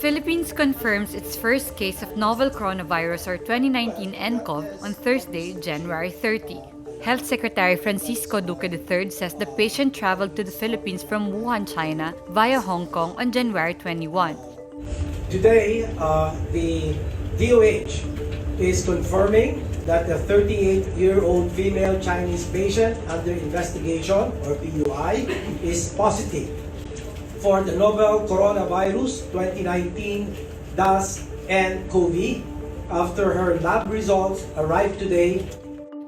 Philippines confirms its first case of novel coronavirus or 2019 nCoV on Thursday, January 30. Health Secretary Francisco Duque III says the patient traveled to the Philippines from Wuhan, China via Hong Kong on January 21. Today, the DOH is confirming that the 38-year-old female Chinese patient under investigation, or PUI, is positive for the novel coronavirus 2019 nCoV after her lab results arrived today.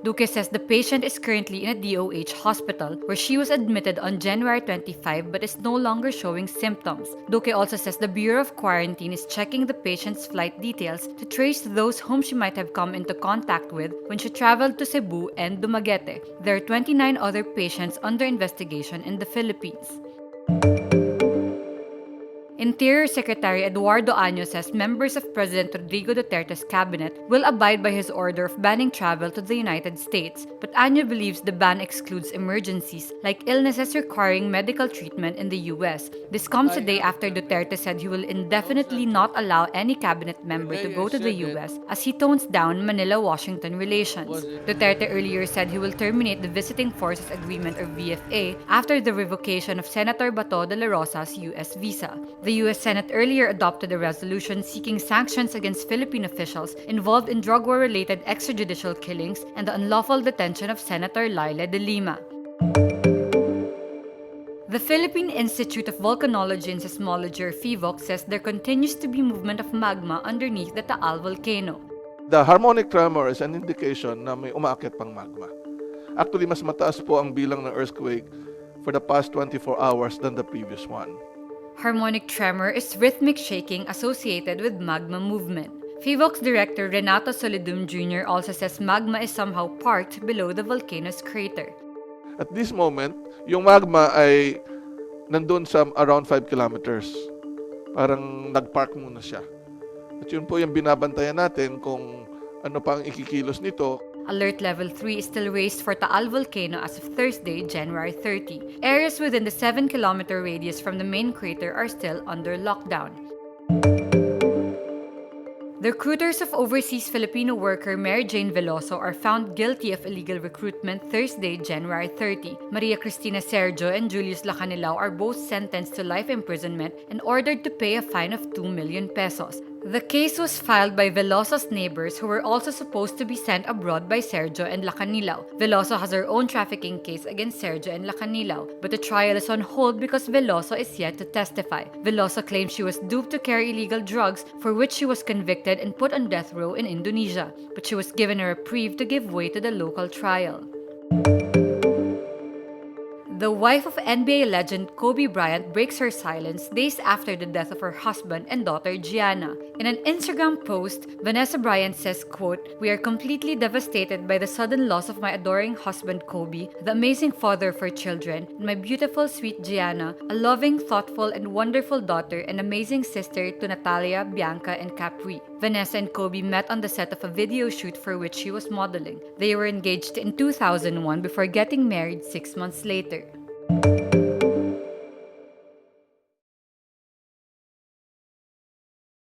Duque says the patient is currently in a DOH hospital where she was admitted on January 25 but is no longer showing symptoms. Duque also says the Bureau of Quarantine is checking the patient's flight details to trace those whom she might have come into contact with when she traveled to Cebu and Dumaguete. There are 29 other patients under investigation in the Philippines. Interior Secretary Eduardo Año says members of President Rodrigo Duterte's cabinet will abide by his order of banning travel to the United States, but Año believes the ban excludes emergencies like illnesses requiring medical treatment in the US. This comes a day after Duterte said he will indefinitely not allow any cabinet member to go to the US as he tones down Manila-Washington relations. Duterte earlier said he will terminate the Visiting Forces Agreement or VFA after the revocation of Senator Bato de la Rosa's US visa. The US Senate earlier adopted a resolution seeking sanctions against Philippine officials involved in drug war-related extrajudicial killings and the unlawful detention of Senator Laila de Lima. The Philippine Institute of Volcanology and Seismology or Phivolcs says there continues to be movement of magma underneath the Taal volcano. The harmonic tremor is an indication na may umaakyat pang magma. Actually, mas mataas po ang bilang ng earthquake for the past 24 hours than the previous one. Harmonic tremor is rhythmic shaking associated with magma movement. Phivolcs Director Renato Solidum Jr. also says magma is somehow parked below the volcano's crater. At this moment, yung magma ay nandun sa around 5 kilometers. Parang nagpark muna siya. At yun po yung binabantayan natin kung ano pang ikikilos nito. Alert Level 3 is still raised for Taal volcano as of Thursday, January 30. Areas within the 7-kilometer radius from the main crater are still under lockdown. The recruiters of overseas Filipino worker Mary Jane Veloso are found guilty of illegal recruitment Thursday, January 30. Maria Cristina Sergio and Julius Lacanilao are both sentenced to life imprisonment and ordered to pay a fine of 2 million pesos. The case was filed by Veloso's neighbors who were also supposed to be sent abroad by Sergio and Lacanilao. Veloso has her own trafficking case against Sergio and Lacanilao, but the trial is on hold because Veloso is yet to testify. Veloso claims she was duped to carry illegal drugs for which she was convicted and put on death row in Indonesia, but she was given a reprieve to give way to the local trial. The wife of NBA legend Kobe Bryant breaks her silence days after the death of her husband and daughter Gianna. In an Instagram post, Vanessa Bryant says, quote, "We are completely devastated by the sudden loss of my adoring husband Kobe, the amazing father of our children, and my beautiful, sweet Gianna, a loving, thoughtful, and wonderful daughter and amazing sister to Natalia, Bianca, and Capri." Vanessa and Kobe met on the set of a video shoot for which she was modeling. They were engaged in 2001 before getting married 6 months later.